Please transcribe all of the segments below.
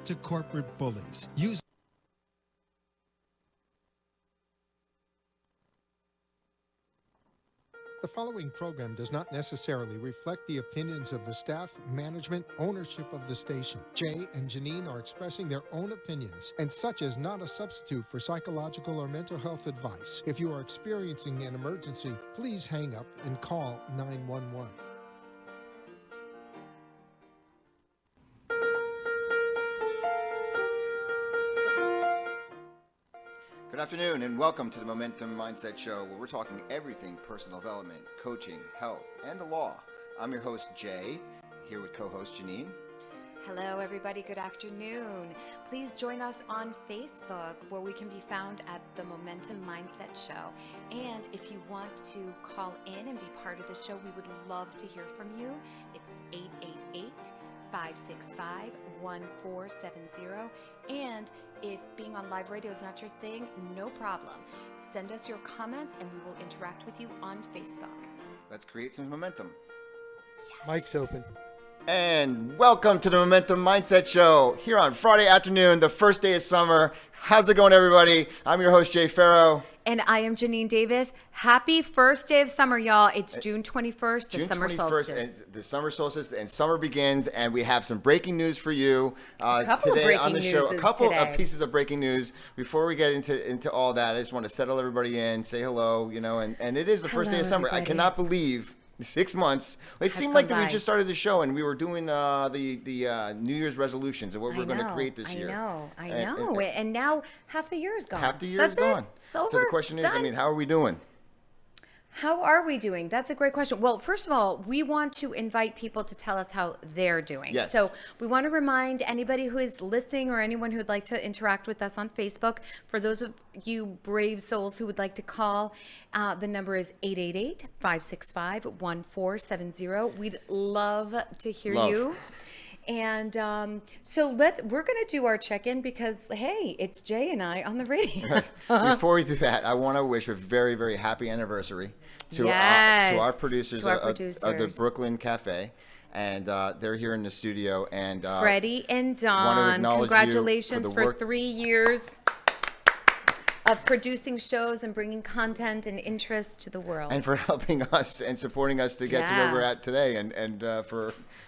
to corporate bullies. Use The following program does not necessarily reflect the opinions of the staff, management, ownership of the station. Jay and Janine are expressing their own opinions, and such is not a substitute for psychological or mental health advice. If you are experiencing an emergency, please hang up and call 911. Good afternoon and welcome to the Momentum Mindset Show, where we're talking everything personal development, coaching, health, and the law. I'm your host, Jay, here with co-host Janine. Hello, everybody. Good afternoon. Please join us on Facebook, where we can be found at the Momentum Mindset Show. And if you want to call in and be part of the show, we would love to hear from you. It's 888-565-1470. And if being on live radio is not your thing, no problem. Send us your comments and we will interact with you on Facebook. Let's create some momentum. Mic's open. And welcome to the Momentum Mindset Show here on Friday afternoon, the first day of summer. How's it going, everybody? I'm your host, Jay Farrow. And I am Janine Davis. Happy first day of summer, y'all. It's June 21st, the summer solstice. And the summer solstice, and summer begins, and we have some breaking news for you today on the show. A couple today. of pieces of breaking news. Before we get into all that, I just want to settle everybody in, say hello, and it is the first day of summer. Everybody. I cannot believe 6 months. It seemed gone like that we by. just started the show and we were doing the New Year's resolutions and what we're going to create this year. I know. And now half the year is gone. Half the year is gone. It's over. So the question is, Done. how are we doing? How are we doing? That's a great question. Well, first of all, we want to invite people to tell us how they're doing. Yes. So we want to remind anybody who is listening or anyone who would like to interact with us on Facebook, for those of you brave souls who would like to call, the number is 888-565-1470. We'd love to hear you. And so we're going to do our check-in because, hey, it's Jay and I on the radio. Before we do that, I want to wish a very, very happy anniversary to our producers, of the Brooklyn Cafe. And they're here in the studio. And Freddie and want to Don, acknowledge congratulations you for work. 3 years of producing shows and bringing content and interest to the world. And for helping us and supporting us to get to where we're at today, and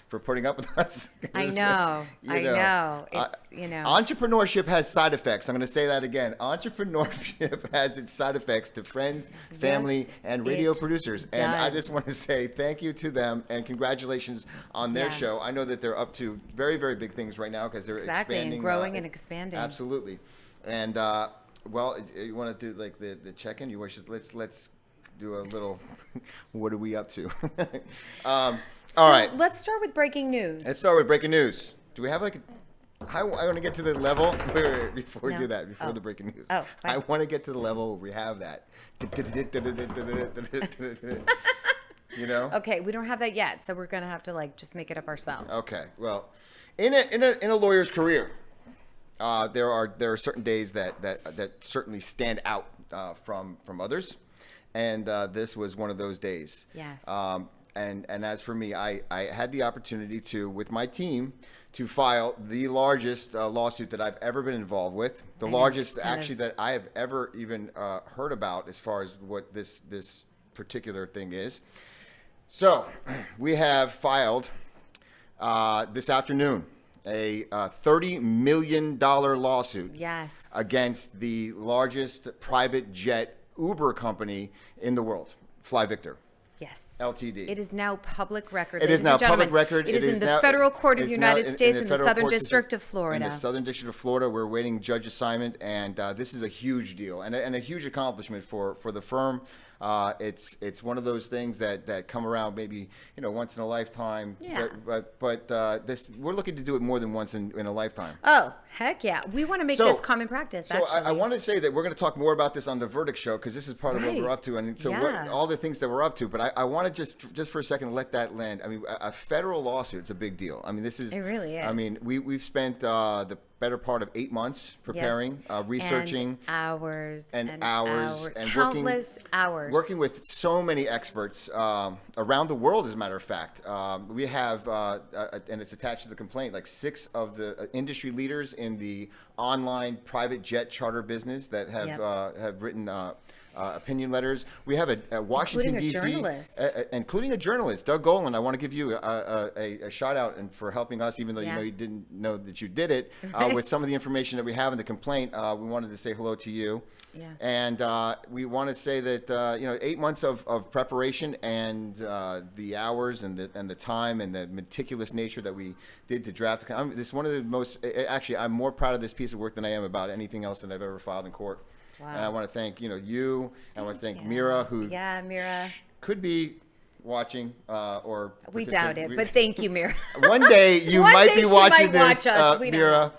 for putting up with us. I know. It's, Entrepreneurship has side effects. I'm going to say that again. Entrepreneurship has its side effects to friends, family, and radio producers. And I just want to say thank you to them and congratulations on their show. I know that they're up to very, very big things right now because they're expanding. And growing and expanding. Absolutely. And, well, you want to do like the check-in? You wish let's do a little, what are we up to? All right. Let's start with breaking news. Let's start with breaking news. Do we have I want to get to the level before we do that, before the breaking news. Oh, fine. I want to get to the level where we have that. Okay, we don't have that yet, so we're going to have to just make it up ourselves. Okay. Well, in a lawyer's career, there are certain days that certainly stand out from others. And this was one of those days. Yes. And as for me, I had the opportunity to, with my team, to file the largest lawsuit that I've ever been involved with. The largest, actually, that I have ever even heard about as far as what this particular thing is. So we have filed this afternoon a $30 million lawsuit against the largest private jet Uber company in the world, FlyVictor. Yes. LTD. It is now public record. It is now public record. It is in the federal court of the United States in the Southern District of Florida. In the Southern District of Florida, we're awaiting judge assignment, and this is a huge deal and a huge accomplishment for the firm. It's one of those things that come around maybe once in a lifetime. Yeah. But this we're looking to do it more than once in a lifetime. Oh, heck yeah! We want to make this common practice. So I want to say that we're going to talk more about this on the verdict show because this is part of what we're up to, and so all the things that we're up to. But I want to just for a second let that land. I mean, a federal lawsuit is a big deal. I mean, this is it really is. I mean, we've spent the better part of 8 months preparing, researching. And hours. And hours. And countless hours. Working with so many experts around the world, as a matter of fact. We have, and it's attached to the complaint, like 6 of the industry leaders in the online private jet charter business that have written opinion letters. We have a Washington, D.C. Including a journalist, Doug Golan. I want to give you a shout out and for helping us, even though you didn't know that you did it, with some of the information that we have in the complaint. We wanted to say hello to you. Yeah. And we want to say that 8 months of preparation and the hours and the time and the meticulous nature that we did to draft. This is one of the most. Actually, I'm more proud of this piece of work than I am about anything else that I've ever filed in court. Wow. And I want to thank you. I want to thank Mira, who Mira could be watching or we doubt it, but thank you, Mira. One day you might be watching this, Mira.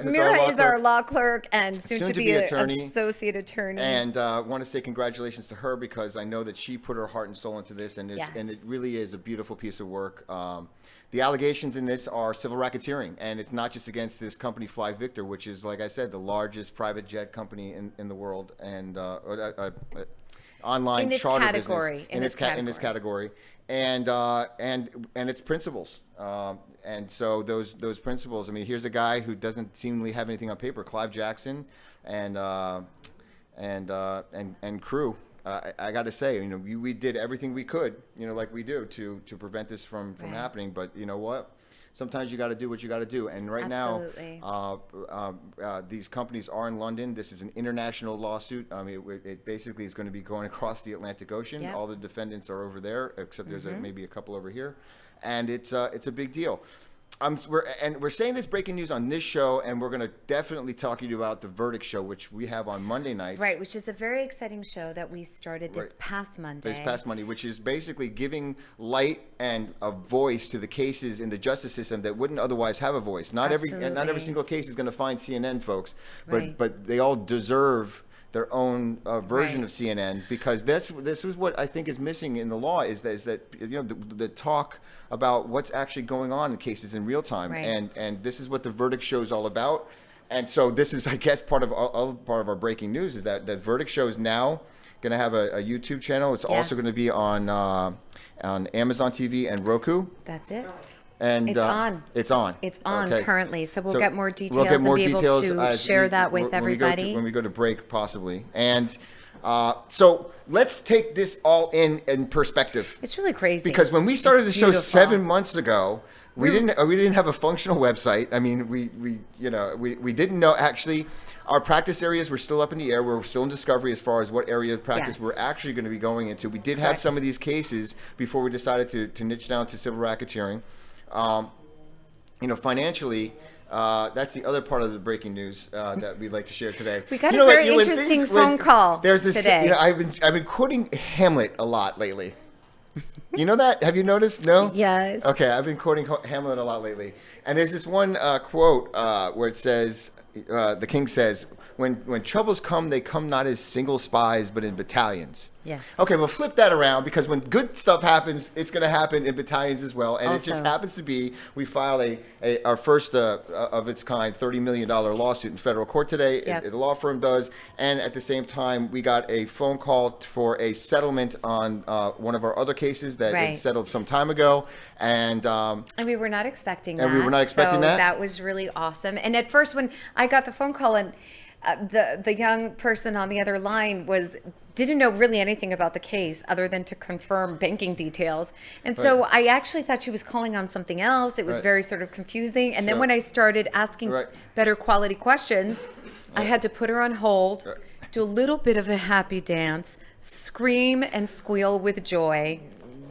Mira is our law clerk and soon to be attorney. Associate attorney. And want to say congratulations to her because I know that she put her heart and soul into this, and it really is a beautiful piece of work. The allegations in this are civil racketeering, and it's not just against this company, Fly Victor, which is, like I said, the largest private jet company in the world, and online charter business in its category, and its principles. And so those principles. I mean, here's a guy who doesn't seemingly have anything on paper, Clive Jackson, and crew. I got to say, we did everything we could, like we do to prevent this from happening. But you know what? Sometimes you got to do what you got to do. And right now, these companies are in London. This is an international lawsuit. I mean, it basically is going to be going across the Atlantic Ocean. Yep. All the defendants are over there, except there's maybe a couple over here. And it's a big deal. We're saying this breaking news on this show, and we're going to definitely talk to you about the verdict show, which we have on Monday nights. Right, which is a very exciting show that we started this past Monday. Which is basically giving light and a voice to the cases in the justice system that wouldn't otherwise have a voice. Not every single case is going to find CNN, folks, but they all deserve their own version of CNN, because this is what I think is missing in the law is that the talk about what's actually going on in cases in real time, and this is what the verdict show is all about. And so this is, I guess, part of our breaking news is that verdict show is now going to have a YouTube channel. It's also going to be on Amazon TV and Roku. That's it. And it's on. It's on. It's on currently, so we'll get more details and be able to share that with everybody when we go to break, possibly. And so let's take this all in perspective. It's really crazy because when we started the show 7 months ago, we didn't have a functional website. I mean, we didn't know actually. Our practice areas were still up in the air. We're still in discovery as far as what area of practice we're actually going to be going into. We did have some of these cases before we decided to niche down to civil racketeering. Financially, that's the other part of the breaking news that we'd like to share today. We got a very interesting phone call today. I've been quoting Hamlet a lot lately. You know that? Have you noticed? No? Yes. Okay, I've been quoting Hamlet a lot lately. And there's this one quote where it says, the king says, when troubles come, they come not as single spies, but in battalions. Yes. Okay, well, flip that around, because when good stuff happens, it's going to happen in battalions as well. And it just happens to be, we filed our first of its kind $30 million lawsuit in federal court today. Yep. The law firm does. And at the same time, we got a phone call for a settlement on one of our other cases that it settled some time ago. And we were not expecting that. And we were not expecting that. So that was really awesome. And at first, when I got the phone call and the young person on the other line didn't know really anything about the case other than to confirm banking details. And so I actually thought she was calling on something else. It was very sort of confusing. And then when I started asking better quality questions, I had to put her on hold, do a little bit of a happy dance, scream and squeal with joy,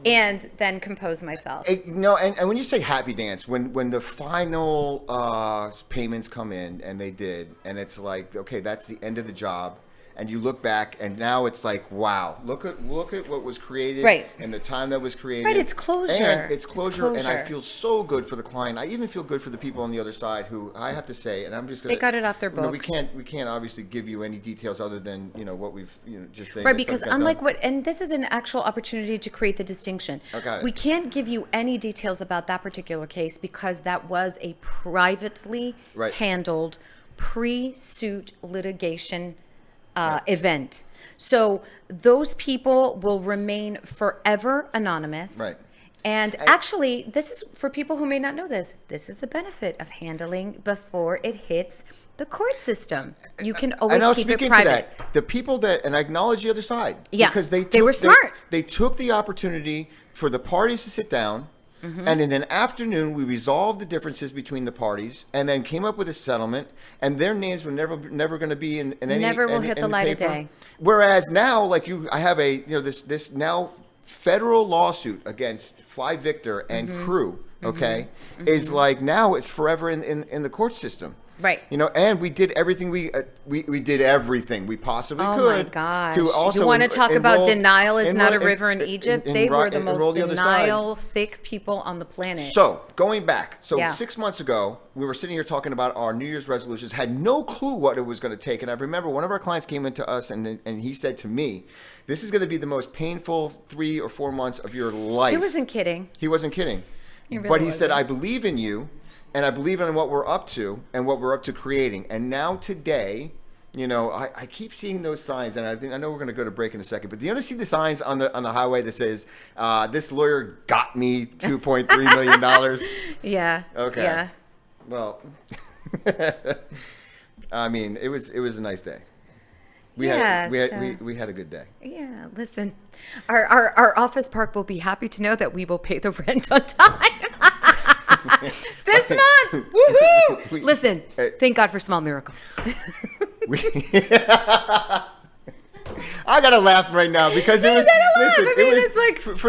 and then compose myself. And when you say happy dance, when the final payments come in, and they did, and it's like, okay, that's the end of the job. and you look back, and now it's like, wow, look at what was created, and the time that was created. Right, it's closure. And it's closure, and I feel so good for the client. I even feel good for the people on the other side who I have to say, and I'm just gonna. They got it off their books. We can't obviously give you any details other than what we've just saying. Right, because unlike and this is an actual opportunity to create the distinction. Okay. We can't give you any details about that particular case because that was a privately handled pre-suit litigation event. So those people will remain forever anonymous. Right. And actually, this is for people who may not know this. This is the benefit of handling before it hits the court system. You can always keep it private. To that, the people that, and I acknowledge the other side, because they were smart. They took the opportunity for the parties to sit down, and in an afternoon we resolved the differences between the parties, and then came up with a settlement. And their names were never going to be in any. Never will hit the light of day. Whereas now, like I have a this now federal lawsuit against Fly Victor and crew. Okay, is like now it's forever in the court system. Right. And we did everything we did everything we possibly could. Oh my gosh. To also you want to talk about denial is not a river in Egypt? They were the most denial-thick people on the planet. So, going back. 6 months ago, we were sitting here talking about our New Year's resolutions, had no clue what it was going to take. And I remember one of our clients came into us and he said to me, this is going to be the most painful 3 or 4 months of your life. He wasn't kidding. He wasn't kidding. But he said, I believe in you. And I believe in what we're up to and what we're up to creating. And now today, I keep seeing those signs, and I know we're going to go to break in a second. But do you ever see the signs on the highway that says, "This lawyer got me $2.3 million"? Yeah. Okay. Yeah. Well, I mean, it was a nice day. We had a good day. Yeah. Listen, our office park will be happy to know that we will pay the rent on time. This month, woohoo! Listen, thank God for small miracles. I gotta laugh right now because it was. Listen, it was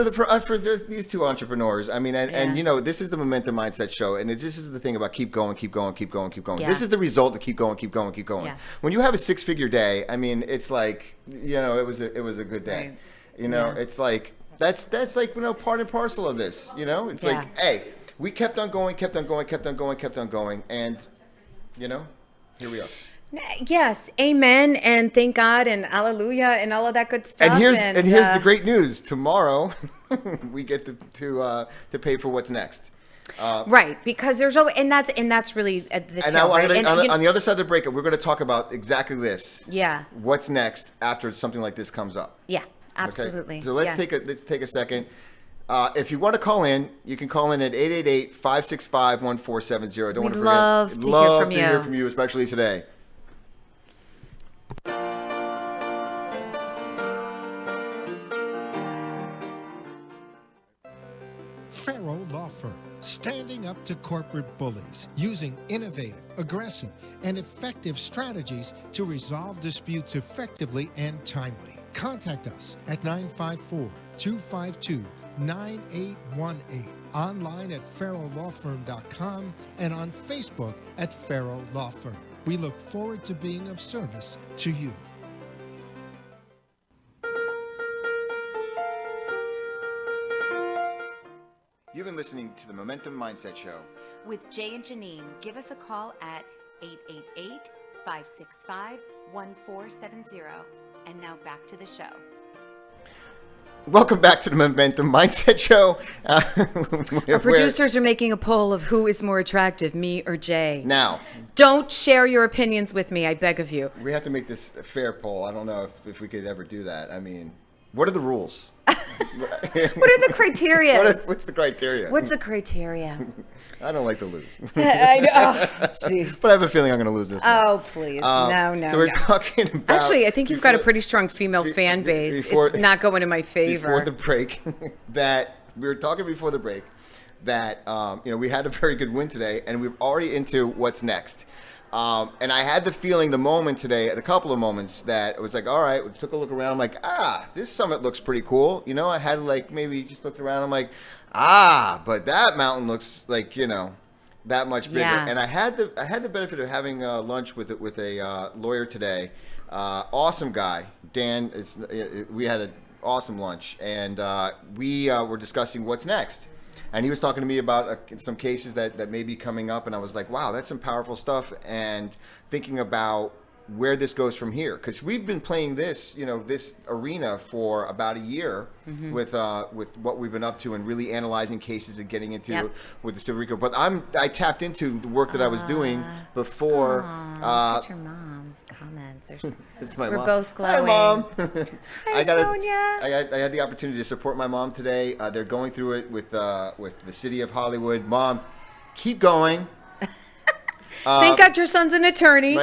for these two entrepreneurs. I mean, and this is the Momentum Mindset Show, and this is the thing about keep going, keep going, keep going, keep going. Yeah. This is the result of keep going, keep going, keep going. Yeah. When you have a 6-figure day, I mean, it's like it was a good day. Right. It's like that's like part and parcel of this. It's like, hey. We kept on going, kept on going, kept on going, kept on going, and here we are. Yes, amen, and thank God, and hallelujah, and all of that good stuff. And here's the great news: tomorrow, we get to pay for what's next. Right, because there's and that's really the tail, right? On the other side of the break, we're going to talk about exactly this. Yeah. What's next after something like this comes up? Yeah, absolutely. Okay? So let's take a second. If you want to call in, you can call in at 888-565-1470. Don't want to forget. Love to hear from you, especially today. Farrow Law Firm, standing up to corporate bullies, using innovative, aggressive, and effective strategies to resolve disputes effectively and timely. Contact us at 954-252-9818, online at farrowlawfirm.com, and on Facebook at Farrow Law Firm. We look forward to being of service to you. You've been listening to the Momentum Mindset Show with Jay and Janine. Give us a call at 888-565-1470. And now back to the show. Welcome back to the Momentum Mindset Show. Our producers are making a poll of who is more attractive, me or Jay. Now, don't share your opinions with me, I beg of you. We have to make this a fair poll. I don't know if we could ever do that. I mean, what are the rules? What are the criteria? What's the criteria? What's the criteria? I don't like to lose. I know. Jeez. But I have a feeling I'm going to lose this one. Oh, please. No. So we're talking about... Actually, I think you've got a pretty strong female fan base. It's not going in my favor. Before the break, we were talking before the break that, we had a very good win today, and we're already into what's next. And I had the feeling the moment today, at a couple of moments, that it was like, all right, we took a look around. I'm like, this summit looks pretty cool. I had maybe just looked around. I'm like, but that mountain looks like, that much bigger. Yeah. And I had the benefit of having lunch with a lawyer today Awesome guy, Dan. We had an awesome lunch, and we were discussing what's next. And he was talking to me about some cases that may be coming up, and I was like, wow, that's some powerful stuff. And thinking about where this goes from here, because we've been playing this arena for about a year with what we've been up to and really analyzing cases and getting into with the Civil RICO. But I tapped into the work that I was doing before. Look at your mom's comments. It's my We're mom. both glowing. Hi, Mom. Hi, Sonia. I had the opportunity to support my mom today. They're going through it with the city of Hollywood. Mom, keep going. Thank God your son's an attorney.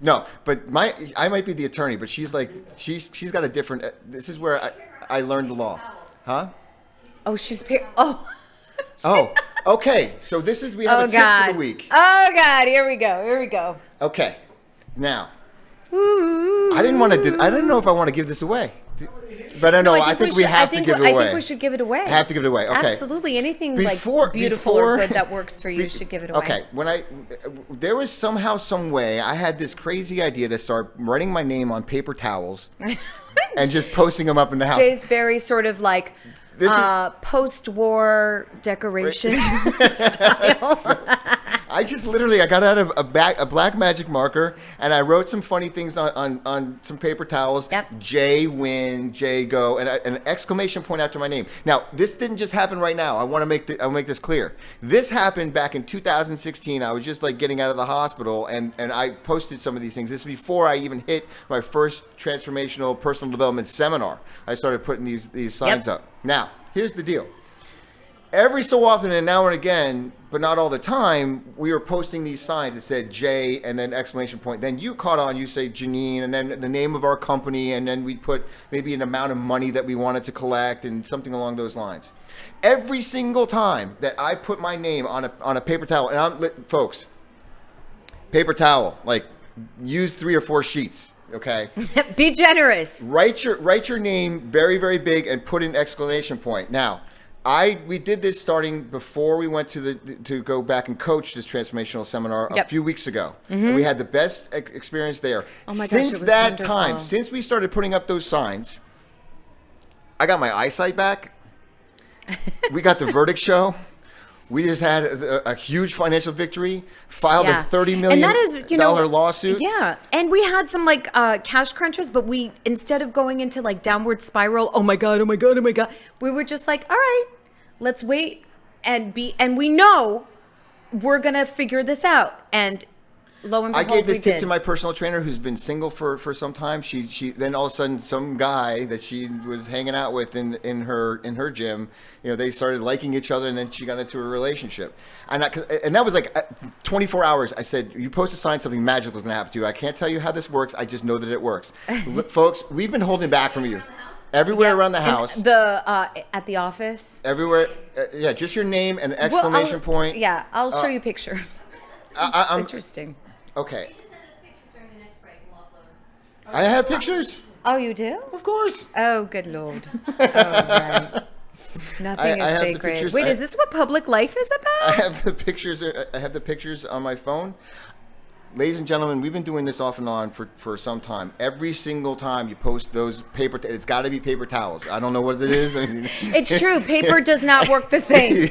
No, but I might be the attorney, but she's she's got a different. This is where I learned the law, huh? Oh, she's Oh, okay. So this is we have a tip for the week. Oh God, here we go. Okay, now I didn't want to do. I didn't know if I want to give this away. But I know. I think we have to give it away. I think we should give it away. I have to give it away. Okay. Absolutely. Anything beautiful or good that works for you should give it away. Okay. There was somehow, some way, I had this crazy idea to start writing my name on paper towels and just posting them up in the house. Jay's very sort of like post-war decoration style. I just literally, I got out of a black magic marker and I wrote some funny things on some paper towels. Yep. Jay win, Jay go, and an exclamation point after my name. Now, this didn't just happen right now. I want to make this clear. This happened back in 2016. I was just like getting out of the hospital and I posted some of these things. This is before I even hit my first transformational personal development seminar. I started putting these signs up. Now, here's the deal. Every so often and now and again, but not all the time, we were posting these signs that said J and then exclamation point. Then you caught on, you say Janine, and then the name of our company, and then we'd put maybe an amount of money that we wanted to collect and something along those lines. Every single time that I put my name on a paper towel, and folks, paper towel, like use 3 or 4 sheets. Okay. Be generous. Write your name very, very big and put an exclamation point. Now, we did this starting before we went to go back and coach this transformational seminar a few weeks ago. And we had the best experience there. Oh my gosh, since it was that wonderful. time, since we started putting up those signs, I got my eyesight back. We got the verdict show. We just had a huge financial victory, filed a $30 million lawsuit. Yeah. And we had some like cash crunches, but we, instead of going into like downward spiral, oh my God, we were just like, all right, let's wait and we know we're going to figure this out. And lo and behold, I gave this tip to my personal trainer who's been single for some time. She then all of a sudden some guy that she was hanging out with in her gym, they started liking each other, and then she got into a relationship. And that was like 24 hours. I said, you post a sign, something magical is going to happen to you. I can't tell you how this works. I just know that it works. Folks, we've been holding back from you. Everywhere around the house. At the office. Everywhere. Just your name and exclamation point. Yeah, I'll show you pictures. I'm interesting. Okay. I have pictures. Oh, you do? Of course. Oh, good Lord. Oh, right. Nothing is sacred. Wait, is this what public life is about? I have the pictures. I have the pictures on my phone. Ladies and gentlemen, we've been doing this off and on for some time. Every single time you post those it's got to be paper towels. I don't know what it is. It's true. Paper does not work the same.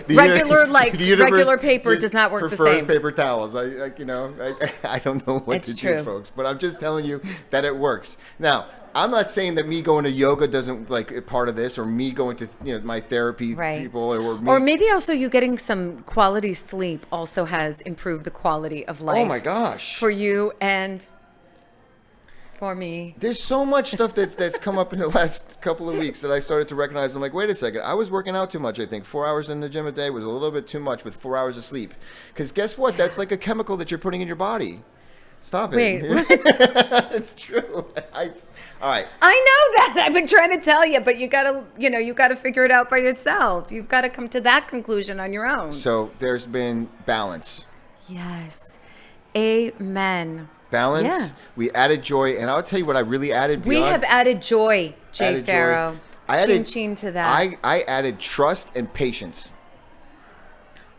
Regular paper does not work the same. Paper towels. I don't know what to do, folks. But I'm just telling you that it works. Now, I'm not saying that me going to yoga doesn't part of this, or me going to my therapy people, or maybe also you getting some quality sleep also has improved the quality of life. Oh my gosh, for you and for me. There's so much stuff that's come up in the last couple of weeks that I started to recognize. I'm like, wait a second, I was working out too much. I think 4 hours in the gym a day was a little bit too much with 4 hours of sleep. Because guess what? That's like a chemical that you're putting in your body. Stop it. Wait, it's true. All right. I know that. I've been trying to tell you, but you gotta figure it out by yourself. You've got to come to that conclusion on your own. So there's been balance. Yes. Amen. Balance. Yeah. We added joy, and I'll tell you what I really added. We have added joy, Jay Farrow. I added chin to that. I added trust and patience.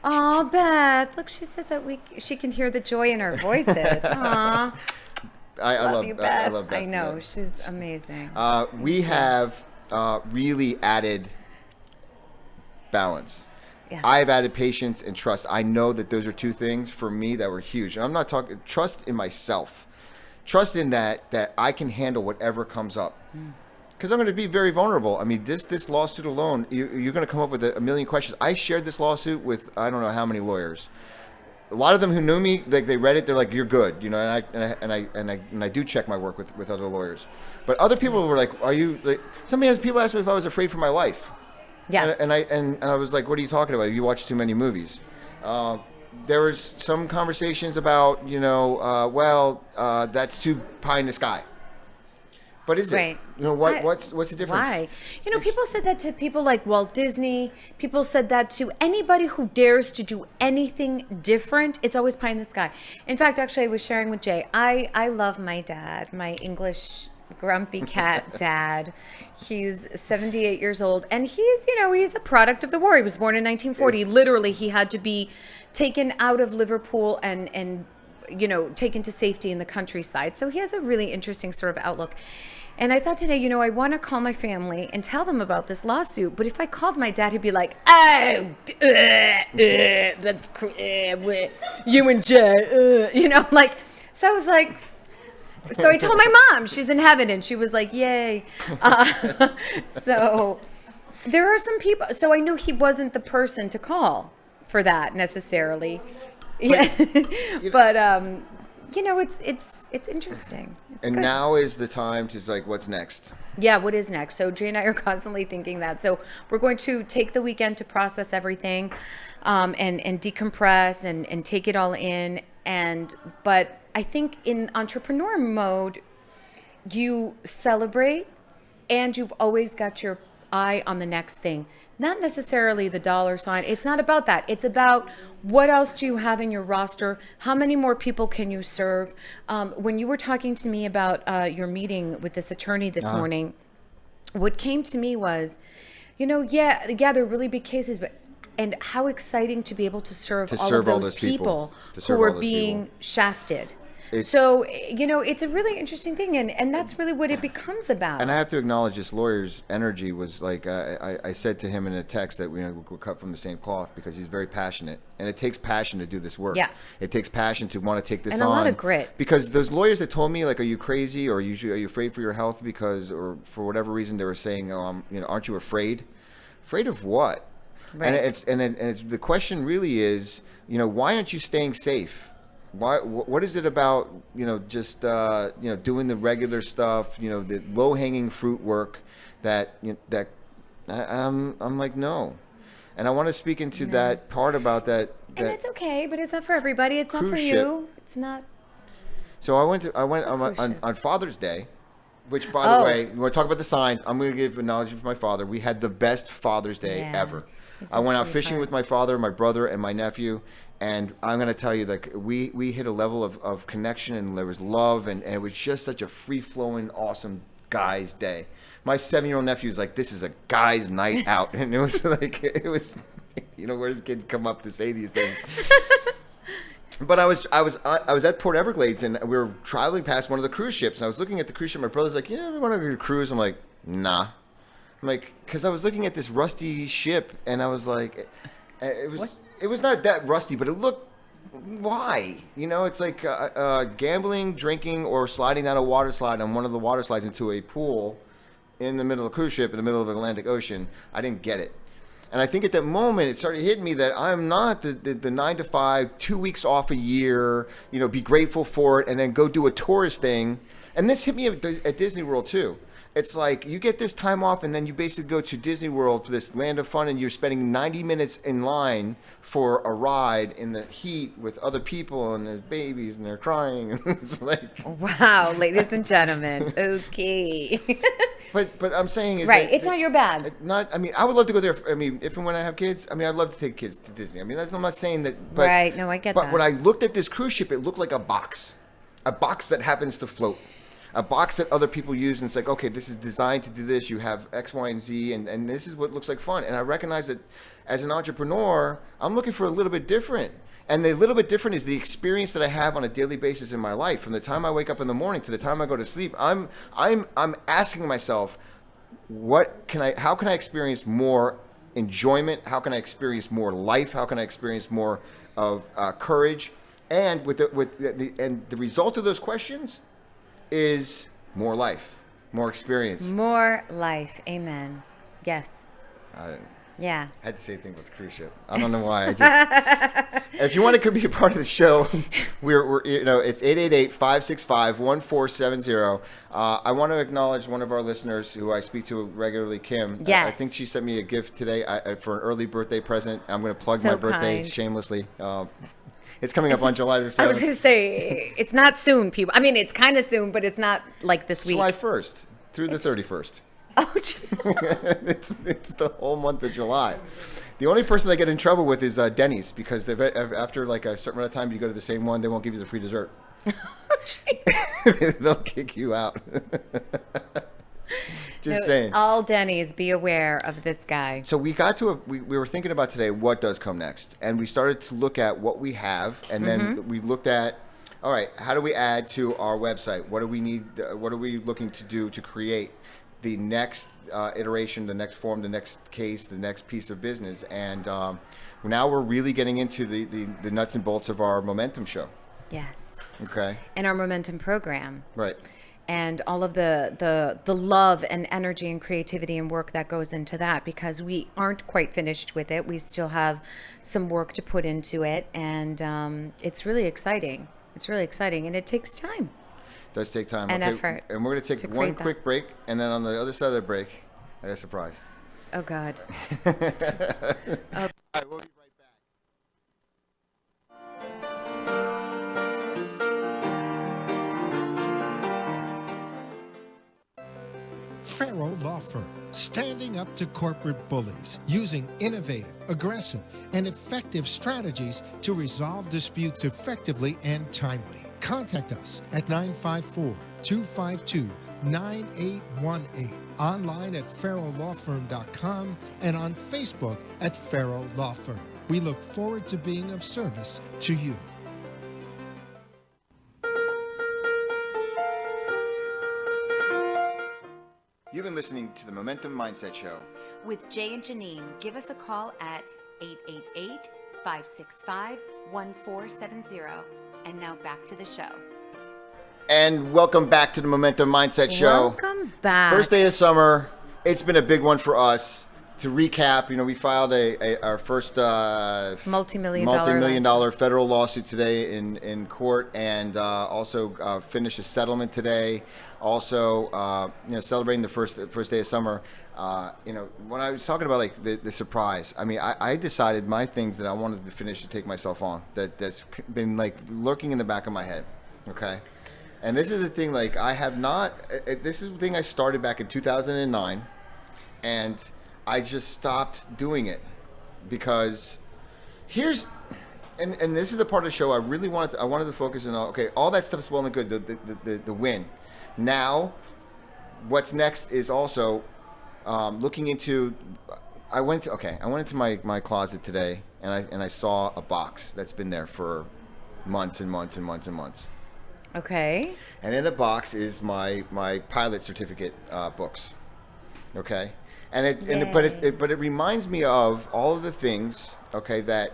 Oh, Beth! Look, she says that she can hear the joy in our voices. Aww. I love you, I Beth. love Beth. I know Yeah. she's amazing. We have really added balance. Yeah. I've added patience and trust. I know that those are two things for me that were huge. And I'm not talking trust in myself. Trust in that I can handle whatever comes up. Because I'm going to be very vulnerable. I mean, this lawsuit alone, you're going to come up with a million questions. I shared this lawsuit with I don't know how many lawyers. A lot of them who knew me, like they read it, they're like, "You're good," you know. And I do check my work with other lawyers. But other people were like, "Are you?" Like, sometimes people asked me if I was afraid for my life. Yeah. And I was like, "What are you talking about? You watch too many movies." There was some conversations about, that's too pie in the sky. But is Right. it? What's the difference? Why? People said that to people like Walt Disney. People said that to anybody who dares to do anything different. It's always pie in the sky. In fact, actually, I was sharing with Jay. I love my dad, my English grumpy cat dad. He's 78 years old, and he's a product of the war. He was born in 1940. Literally, he had to be taken out of Liverpool and taken to safety in the countryside. So he has a really interesting sort of outlook. And I thought today, I want to call my family and tell them about this lawsuit. But if I called my dad, he'd be like, "Oh, that's you and Jay," So I was like, so I told my mom, she's in heaven, and she was like, "Yay!" So there are some people. So I knew he wasn't the person to call for that necessarily. Yeah, but it's interesting. It's And good. now is the time to like, what's next? Yeah, what is next? So Jay and I are constantly thinking that. So we're going to take the weekend to process everything, and decompress and take it all in. But I think in entrepreneur mode, you celebrate, and you've always got your eye on the next thing. Not necessarily the dollar sign. It's not about that. It's about what else do you have in your roster? How many more people can you serve? When you were talking to me about your meeting with this attorney this morning, what came to me was, they're really big cases, and how exciting to be able to serve all of those people who are being shafted. So, it's a really interesting thing, and that's really what it becomes about. And I have to acknowledge this lawyer's energy was like, I said to him in a text that we're cut from the same cloth because he's very passionate. And it takes passion to do this work. Yeah. It takes passion to want to take this on. And a lot of grit. Because those lawyers that told me, like, are you crazy or are you afraid for your health or for whatever reason they were saying, aren't you afraid? Afraid of what? Right. And it's the question really is, why aren't you staying safe? What is it about, just, doing the regular stuff, the low hanging fruit work I'm like, no. And I want to speak into that part about that. And it's okay, but it's not for everybody. It's not for cruise you. It's not. So I went on Father's Day, which, by the way, you want to talk about the signs, I'm going to give acknowledgement for my father. We had the best Father's Day ever. I went out fishing with my father, my brother, and my nephew. And I'm going to tell you that we hit a level of connection, and there was love, and it was just such a free-flowing, awesome guy's day. My 7-year-old nephew was like, this is a guy's night out. And it was like, where does kids come up to say these things? But I was at Port Everglades, and we were traveling past one of the cruise ships, and I was looking at the cruise ship. My brother's like, we want to go to cruise. I'm like, nah. I'm like, because I was looking at this rusty ship, and I was like, it was not that rusty, but it looked, why? It's like gambling, drinking, or sliding down a water slide on one of the water slides into a pool in the middle of a cruise ship in the middle of the Atlantic Ocean. I didn't get it. And I think at that moment, it started hitting me that I'm not the 9 to 5, 2 weeks off a year, be grateful for it, and then go do a tourist thing. And this hit me at Disney World, too. It's like you get this time off, and then you basically go to Disney World for this land of fun, and you're spending 90 minutes in line for a ride in the heat with other people, and there's babies, and they're crying. It's like, wow, ladies and gentlemen. Okay. But I'm saying is right. That, it's not your bad. I would love to go there. If and when I have kids, I'd love to take kids to Disney. I'm not saying that. But, right. No, I get that. But when I looked at this cruise ship, it looked like a box that happens to float. A box that other people use, and it's like, okay, this is designed to do this. You have X, Y, and Z, and this is what looks like fun. And I recognize that as an entrepreneur, I'm looking for a little bit different. And the little bit different is the experience that I have on a daily basis in my life. From the time I wake up in the morning to the time I go to sleep, I'm asking myself, how can I experience more enjoyment? How can I experience more life? How can I experience more of courage? And the result of those questions is more life, more experience. More life. Amen. Yes. Yeah. I had to say things with cruise ship. I don't know why. If you want to be a part of the show, we're it's 888-565-1470. I want to acknowledge one of our listeners who I speak to regularly, Kim. Yes. I think she sent me a gift today for an early birthday present. I'm going to plug So my birthday kind. shamelessly. It's coming up on July the 7th. I was going to say, it's not soon, people. I mean, it's kind of soon, but it's not like this week. July 1st through the 31st. Oh, it's the whole month of July. The only person I get in trouble with is Denny's, because after like a certain amount of time you go to the same one, they won't give you the free dessert. They'll kick you out. Just saying. All Denny's, be aware of this guy. So we got to we were thinking about today what does come next, and we started to look at what we have, and then we looked at, all right, how do we add to our website? What do we need? What are we looking to do to create the next iteration, the next form, the next case, the next piece of business? And now we're really getting into the nuts and bolts of our Momentum show. Yes. Okay. And our Momentum program. Right. And all of the love and energy and creativity and work that goes into that, because we aren't quite finished with it. We still have some work to put into it, and it's really exciting. It's really exciting, and it takes time. It does take time. And effort. And we're going to take one quick break, and then on the other side of the break, I got a surprise. Oh, God. All right, we'll be right back. Farrell Law Firm, standing up to corporate bullies, using innovative, aggressive, and effective strategies to resolve disputes effectively and timely. Contact us at 954-252-9818, online at farrelllawfirm.com, and on Facebook at Farrell Law Firm. We look forward to being of service to you. You've been listening to the Momentum Mindset Show. With Jay and Janine, give us a call at 888-565-1470. And now back to the show. And welcome back to the Momentum Mindset Show. Welcome back. First day of summer. It's been a big one for us. To recap, we filed our first multi-million dollar federal lawsuit today in court, and also finished a settlement today. Also, celebrating the first day of summer. When I was talking about like the surprise, I mean, I decided my things that I wanted to finish to take myself on. That's been like lurking in the back of my head. Okay, and this is the thing. Like I have not. This is the thing I started back in 2009, and I just stopped doing it because and this is the part of the show I really wanted to focus on. Okay, all that stuff is well and good, the win. Now, what's next is also looking into. I went into my closet today, and I saw a box that's been there for months and months and months and months. Okay. And in the box is my pilot certificate books. Okay. But it reminds me of all of the things, okay, that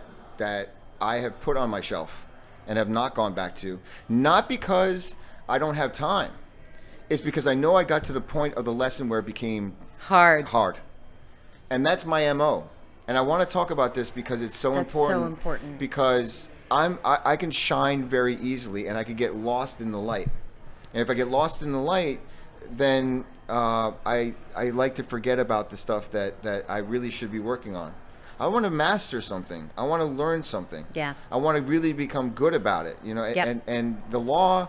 I have put on my shelf and have not gone back to, not because I don't have time. It's because I know I got to the point of the lesson where it became hard. And that's my MO. And I want to talk about this because it's so important. That's so important. Because I can shine very easily, and I can get lost in the light. And if I get lost in the light, then I like to forget about the stuff that I really should be working on. I want to master something. I want to learn something. Yeah. I want to really become good about it. Yep. And the law,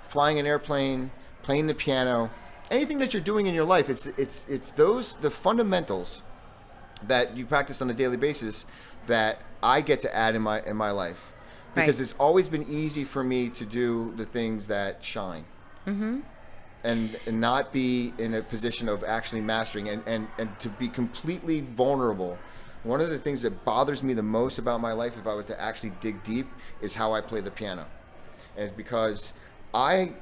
flying an airplane, playing the piano, anything that you're doing in your life, it's the fundamentals that you practice on a daily basis that I get to add in my life, because it's always been easy for me to do the things that shine. Mm-hmm. And not be in a position of actually mastering and to be completely vulnerable one of the things that bothers me the most about my life, if I were to actually dig deep, is how I play the piano. And because I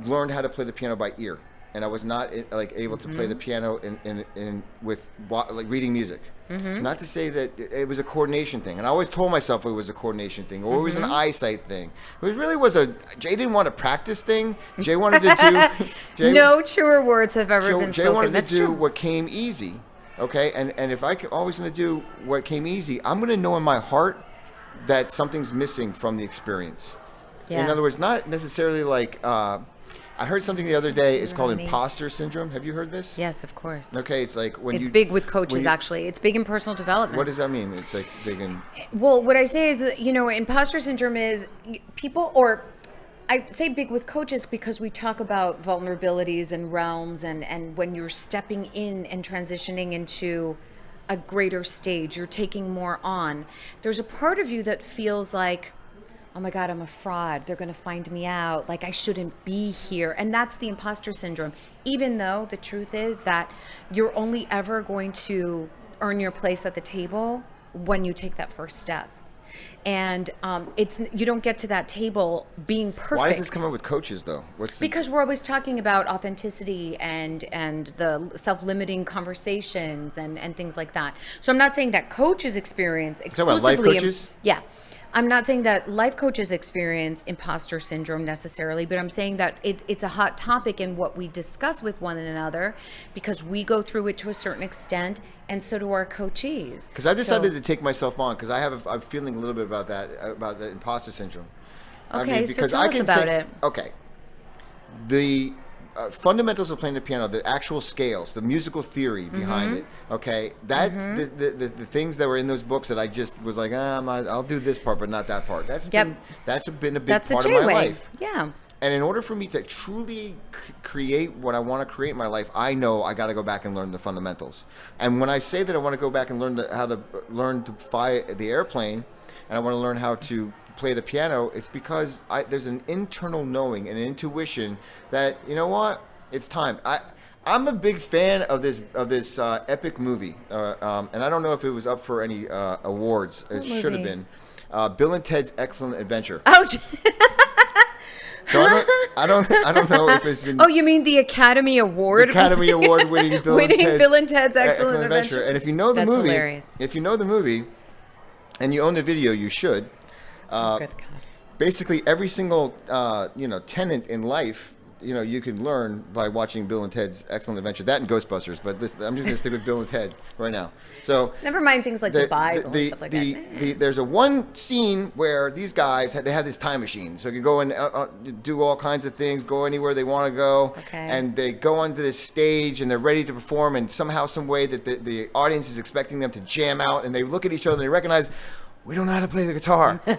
learned how to play the piano by ear, and I was not like able to play the piano in with like reading music. Not to say that it was a coordination thing, and I always told myself it was a coordination thing, or it was an eyesight thing. It really was Jay didn't want to practice thing. Jay wanted to do. No truer words have ever been spoken. Jay wanted That's to do true. what came easy. Okay, and if I always going to do what came easy, I'm going to know in my heart that something's missing from the experience. Yeah. In other words, not necessarily like I heard something the other day. It's called imposter syndrome. Have you heard this? Yes, of course. Okay, it's like when It's big with coaches, actually. It's big in personal development. What does that mean? It's like big in. Well, what I say is that, imposter syndrome is people, or I say big with coaches because we talk about vulnerabilities and realms, and when you're stepping in and transitioning into a greater stage, you're taking more on. There's a part of you that feels like, oh my God, I'm a fraud. They're going to find me out. Like I shouldn't be here. And that's the imposter syndrome. Even though the truth is that you're only ever going to earn your place at the table when you take that first step. And you don't get to that table being perfect. Why does this come up with coaches though? Because we're always talking about authenticity and the self-limiting conversations and things like that. So I'm not saying that coaches experience exclusively. Talking about life coaches? Yeah. I'm not saying that life coaches experience imposter syndrome necessarily, but I'm saying that it's a hot topic in what we discuss with one another because we go through it to a certain extent, and so do our coachees. Because I decided to take myself on because I'm feeling a little bit about the imposter syndrome. Okay, so tell us about it. Okay. The fundamentals of playing the piano, the actual scales, the musical theory behind it. Okay, that the things that were in those books that I just was like, I'll do this part, but not that part. That's been a big part of my life. Yeah. And in order for me to truly create what I want to create in my life, I know I got to go back and learn the fundamentals. And when I say that I want to go back and how to learn to fly the airplane, and I want to learn how to play the piano, it's because there's an internal knowing and an intuition that, you know what, it's time. I'm a big fan of this epic movie, and I don't know if it was up for any awards. It should have been. Bill and Ted's Excellent Adventure. Oh. So I don't know if it's been. Oh, you mean the Academy Award? Academy Award winning Bill and Ted's Excellent Adventure. And if you know the That's movie, hilarious. if you know the movie, and you own the video, you should. Good God. Basically, every single tenant in life, you can learn by watching Bill and Ted's Excellent Adventure. That and Ghostbusters, but I'm just gonna stick with Bill and Ted right now. So never mind things like the Bible and stuff like that. There's one scene where these guys they have this time machine, so you can go and do all kinds of things, go anywhere they want to go, and they go onto this stage and they're ready to perform, and somehow, some way that the audience is expecting them to jam out, and they look at each other and they recognize, we don't know how to play the guitar. Like,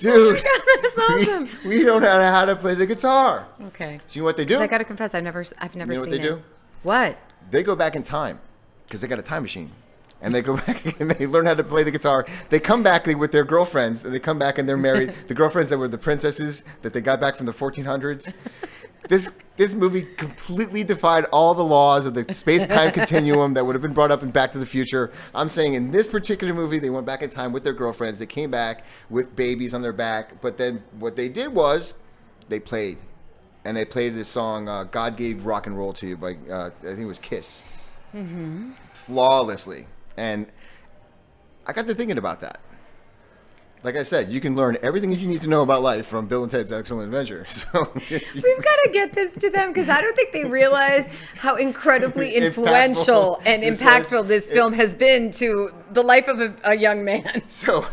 dude, oh my God, that's awesome. we don't know how to play the guitar. Okay. So you know what they do? I got to confess, I've never seen you know what it. they do? What? They go back in time because they got a time machine. And they go back and they learn how to play the guitar. They come back with their girlfriends, and they come back and they're married. The girlfriends that were the princesses that they got back from the 1400s. This movie completely defied all the laws of the space-time continuum that would have been brought up in Back to the Future. I'm saying in this particular movie, they went back in time with their girlfriends. They came back with babies on their back. But then what they did was they played. And they played this song, God Gave Rock and Roll to You by, I think it was Kiss. Flawlessly. And I got to thinking about that. Like I said, you can learn everything that you need to know about life from Bill and Ted's Excellent Adventure. So we've got to get this to them because I don't think they realize how incredibly influential and impactful this film has been to the life of a young man. So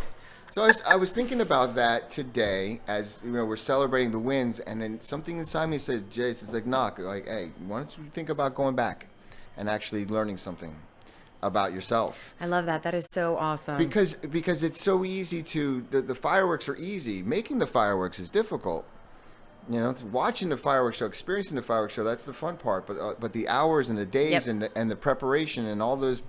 I was thinking about that today as we're celebrating the wins, and then something inside me said, Jay, it's like knock, like, hey, why don't you think about going back and actually learning something about yourself? I love that. That is so awesome. Because it's so easy the fireworks are easy. Making the fireworks is difficult. Watching the fireworks show, experiencing the fireworks show, that's the fun part. But the hours and the days and the preparation and all those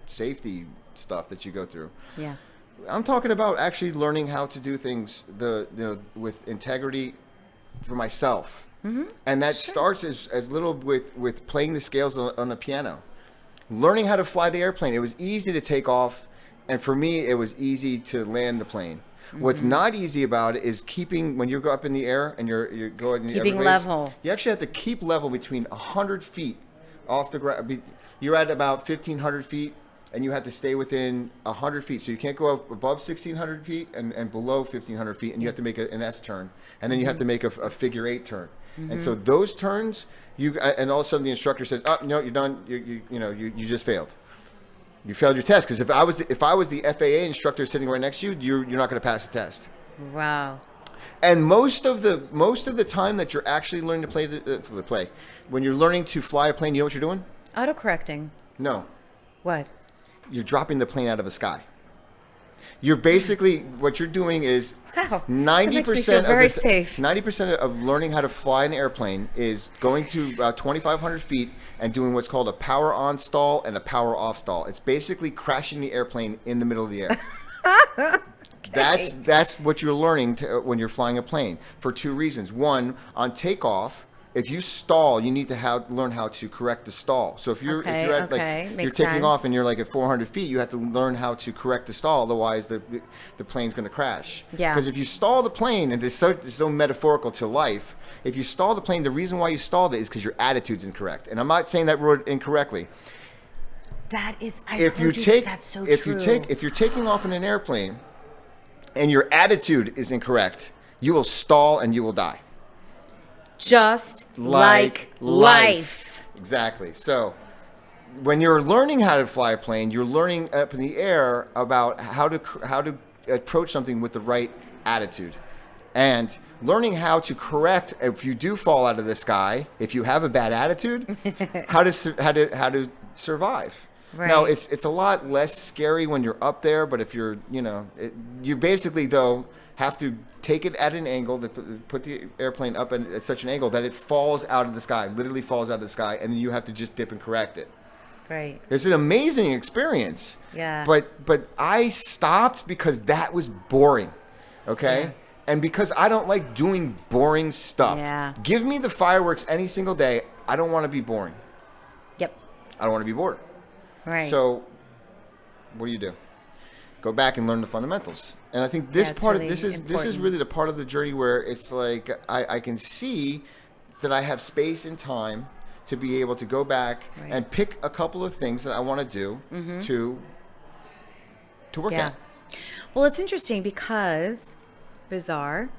safety stuff that you go through. Yeah. I'm talking about actually learning how to do things with integrity for myself. And that starts as little with playing the scales on a piano. Learning how to fly the airplane. It was easy to take off, and for me, it was easy to land the plane. What's not easy about it is keeping, when you go up in the air and you're going in the Keeping Everglades, level. you actually have to keep level between 100 feet off the ground. You're at about 1,500 feet, and you have to stay within 100 feet. So you can't go up above 1,600 feet and below 1,500 feet, and you have to make an S turn. And then you have to make a figure 8 turn. And so those turns, and all of a sudden the instructor says, "Oh, no, you're done. You just failed. You failed your test." Because if I was the FAA instructor sitting right next to you, you're not going to pass the test. Wow. And most of the time that you're actually learning to play, when you're learning to fly a plane, you know what you're doing? Autocorrecting. No, What? you're dropping the plane out of the sky. You're basically, what you're doing is Wow. 90% That makes me feel very safe. 90% of learning how to fly an airplane is going to about 2,500 feet and doing what's called a power on stall and a power off stall. It's basically crashing the airplane in the middle of the air. That's what you're learning when you're flying a plane, for 2 reasons. One, on takeoff, if you stall, you need to learn how to correct the stall. So if you're you're Makes taking sense. off and you're like at 400 feet, you have to learn how to correct the stall. Otherwise, the plane's going to crash. Yeah. Because if you stall the plane, and it's so metaphorical to life, if you stall the plane, the reason why you stalled it is because your attitude's incorrect. And I'm not saying that word incorrectly. That is. If you're taking off in an airplane, and your attitude is incorrect, you will stall and you will die. Just like life. Exactly. So when you're learning how to fly a plane, you're learning up in the air about how to approach something with the right attitude, and learning how to correct if you do fall out of the sky, if you have a bad attitude, how to survive. Right. Now it's a lot less scary when you're up there, but if you're you basically though have to take it at an angle, to put the airplane up at such an angle that it falls out of the sky, literally falls out of the sky, and then you have to just dip and correct it. Right. It's an amazing experience. Yeah. But I stopped because that was boring. Okay? Yeah. And because I don't like doing boring stuff. Yeah. Give me the fireworks any single day. I don't want to be boring. Yep. I don't want to be bored. Right. So what do? Go back and learn the fundamentals. And I think this it's part really of this is important. really the part of the journey where it's like I can see that I have space and time to be able to go back Right. and pick a couple of things that I want to do to work Yeah. at. Well, it's interesting because, bizarre,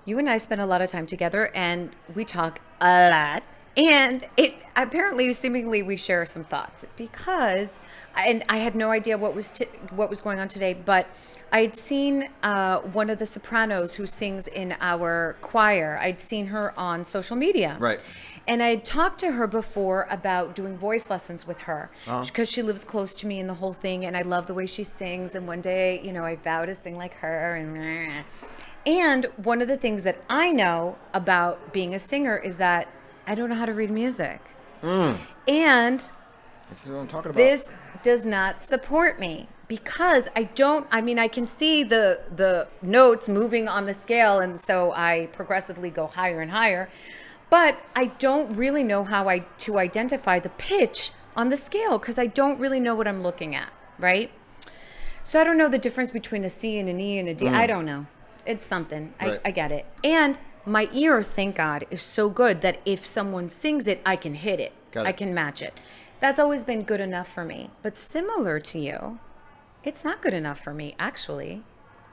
you and I spend a lot of time together and we talk a lot. And it apparently, seemingly, we share some thoughts because, and I had no idea what was going on today, but I'd seen one of the sopranos who sings in our choir. I'd seen her on social media. Right. And I had talked to her before about doing voice lessons with her because she lives close to me and the whole thing. And I love the way she sings. And one day, I vow to sing like her. And one of the things that I know about being a singer is that I don't know how to read music. And That's what I'm talking about. this does not support me because I can see the notes moving on the scale, and so I progressively go higher and higher, but I don't really know how to identify the pitch on the scale because I don't really know what I'm looking at, right? So I don't know the difference between a C and an E and a D. I don't know. It's something. Right. I get it. And my ear, thank God, is so good that if someone sings it, I can hit it. Got it. I can match it. That's always been good enough for me. But similar to you, it's not good enough for me, actually.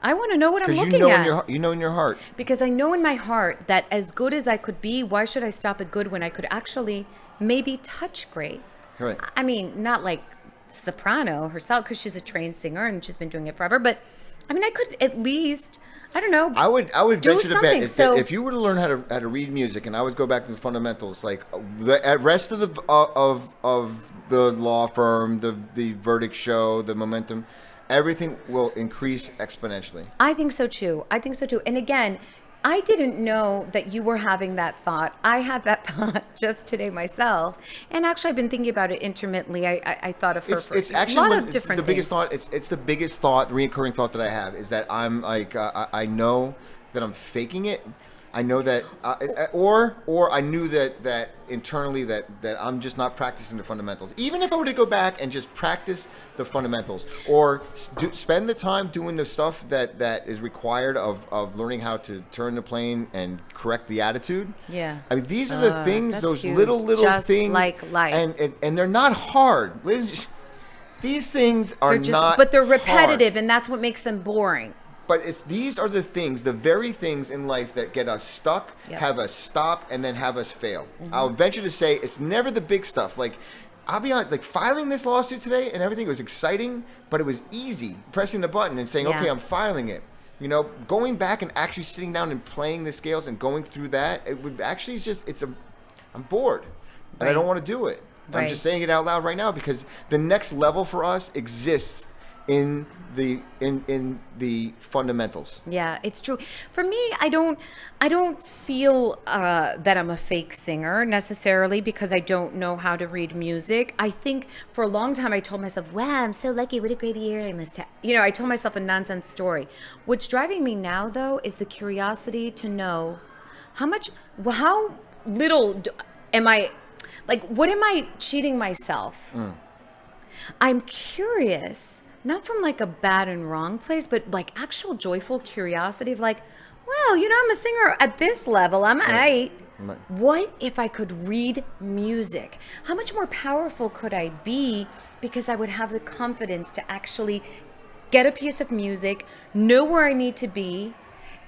I want to know what I'm Because looking at. you know in your heart. Because I know in my heart that as good as I could be, why should I stop at good when I could actually maybe touch great? Right. I mean, not like soprano herself, because she's a trained singer and she's been doing it forever. But I mean, I could at least, I don't know. I would do venture to something. bet So if you were to learn how to read music, and I would go back to the fundamentals, like the rest of the law firm, the verdict show, the momentum, everything will increase exponentially. I think so too. And again, I didn't know that you were having that thought. I had that thought just today myself. And actually, I've been thinking about it intermittently. I thought of her for It's a actually lot of different the biggest things. thought. It's the biggest thought, the recurring thought that I have is that I'm like I know that I'm faking it, I know that, or I knew that internally that I'm just not practicing the fundamentals. Even if I were to go back and just practice the fundamentals, or spend the time doing the stuff that is required of learning how to turn the plane and correct the attitude. Yeah. I mean, these are the things, that's those huge. little Just things, like life. and they're not hard. These things are not, but they're repetitive, hard. and that's what makes them boring. But these are the things, the very things in life that get us stuck, Yep. have us stop, and then have us fail. I'll venture to say it's never the big stuff. Like, I'll be honest, like filing this lawsuit today and everything was exciting, but it was easy. Pressing the button and saying, Yeah. okay, I'm filing it. You know, going back and actually sitting down and playing the scales and going through that, it would actually I'm bored. And I don't want to do it. Right. I'm just saying it out loud right now because the next level for us exists in the fundamentals. Yeah, it's true. For me, I don't feel that I'm a fake singer necessarily because I don't know how to read music. I think for a long time I told myself, wow, I'm so lucky. What a great ear I must have. You know, I told myself a nonsense story. What's driving me now, though, is the curiosity to know how little am I, like, what am I cheating myself? I'm curious. Not from like a bad and wrong place, but like actual joyful curiosity of like, well, you know, I'm a singer at this level. I'm right. What if I could read music? How much more powerful could I be because I would have the confidence to actually get a piece of music, know where I need to be,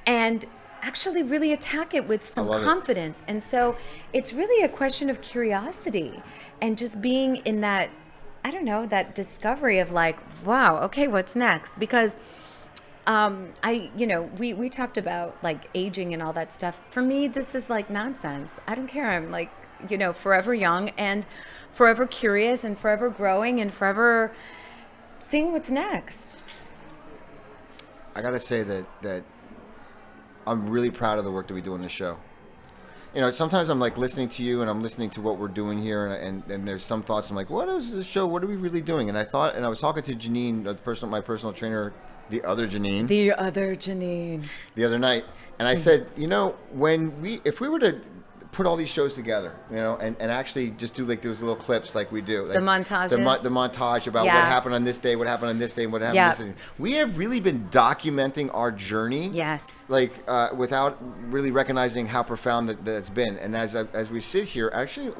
and actually really attack it with some confidence. And so it's really a question of curiosity and just being in that, I don't know, that discovery of like, wow, okay, what's next? Because we talked about like aging and all that stuff. For me, this is like nonsense. I don't care. I'm like, you know, forever young and forever curious and forever growing and forever seeing what's next. I gotta say that I'm really proud of the work that we do on this show. You know, sometimes I'm like listening to you and I'm listening to what we're doing here, and there's some thoughts. I'm like, what is this show? What are we really doing? And I was talking to Janine, my personal trainer, the other Janine, the other night, and I said, you know, if we were to put all these shows together, you know, and actually just do like those little clips like we do. Like the montages. The montage about what happened on this day, what happened on this day, what happened on this day. We have really been documenting our journey. Yes. Like without really recognizing how profound that's been. And as we sit here, actually,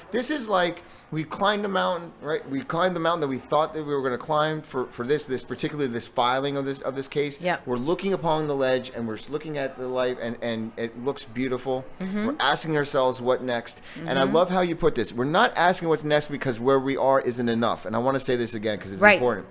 this is like we climbed a mountain, right? We climbed the mountain that we thought that we were going to climb for this particularly this filing of this case. Yeah. We're looking upon the ledge and we're looking at the light and it looks beautiful. We're asking ourselves what next. And I love how you put this. We're not asking what's next because where we are isn't enough. And I want to say this again because it's important.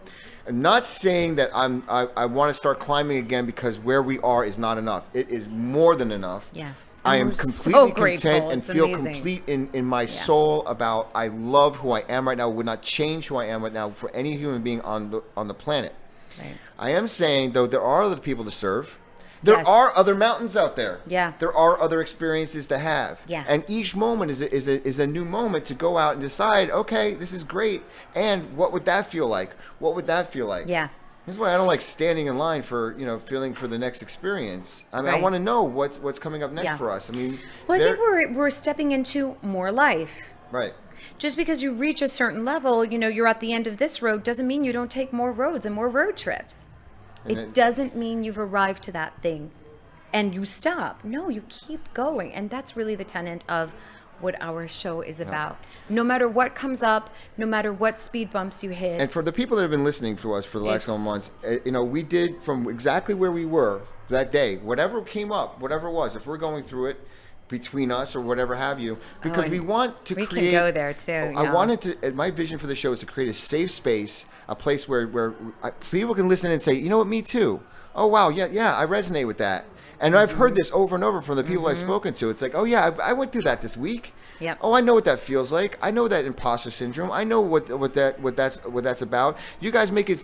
I'm not saying that I want to start climbing again because where we are is not enough. It is more than enough. Yes. I am completely content and feel complete in my soul about I love who I am right now. Would not change who I am right now for any human being on the planet. Right. I am saying though there are other people to serve. There are other mountains out there. Yeah. There are other experiences to have. Yeah. And each moment is a new moment to go out and decide, okay, this is great. And what would that feel like? What would that feel like? Yeah. This is why I don't like standing in line for, you know, feeling for the next experience. I mean, I want to know what's coming up next for us. I mean, well, I think we're stepping into more life. Right. Just because you reach a certain level, you know, you're at the end of this road doesn't mean you don't take more roads and more road trips. It doesn't mean you've arrived to that thing and you stop. No, you keep going. And that's really the tenet of what our show is about. No matter what comes up, no matter what speed bumps you hit. And for the people that have been listening to us for the last couple months, you know, we did from exactly where we were that day, whatever came up, whatever it was, if we're going through it between us or whatever have you, because we want to create. We can go there too. I wanted to, my vision for the show is to create a safe space, a place where people can listen and say, you know what, me too. Oh, wow, yeah, I resonate with that. And I've heard this over and over from the people I've spoken to. It's like, oh, yeah, I went through that this week. Yep. Oh, I know what that feels like. I know that imposter syndrome. I know what that's about. You guys make it.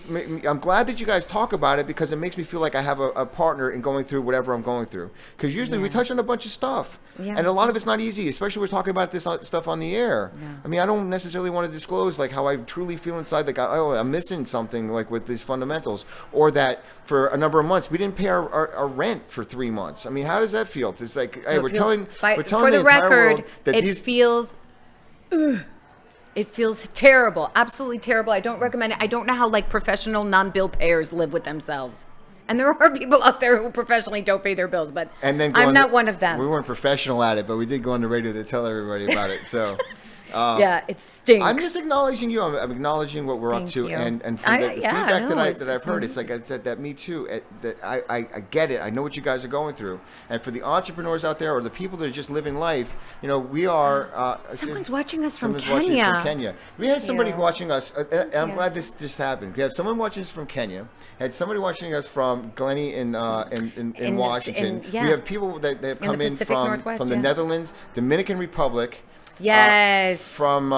I'm glad that you guys talk about it because it makes me feel like I have a partner in going through whatever I'm going through. Because usually we touch on a bunch of stuff, and a lot of it's not easy. Especially we're talking about this stuff on the air. Yeah. I mean, I don't necessarily want to disclose like how I truly feel inside. Like, oh, I'm missing something like with these fundamentals, or that for a number of months we didn't pay our rent for 3 3 months. I mean, how does that feel? It's like, hey, No, we're it feels telling for the the entire record, world that it these feels. It feels terrible, absolutely terrible. I don't recommend it. I don't know how like professional non-bill payers live with themselves. And there are people out there who professionally don't pay their bills, but and then I'm not one of them. We weren't professional at it, but we did go on the radio to tell everybody about it. So. Yeah, it stinks. I'm just acknowledging you. I'm acknowledging what we're Thank up to, you. and for the feedback that I've heard. It's like I said that me too. That I get it. I know what you guys are going through, and for the entrepreneurs out there or the people that are just living life, we are. Someone's watching us from someone's watching Kenya. from Kenya. We had somebody you. watching us, and I'm glad this just happened. We have someone watching us from Kenya. Had somebody watching us from Glennie in Washington. We have people that have come in from the Netherlands, Dominican Republic. Yes. From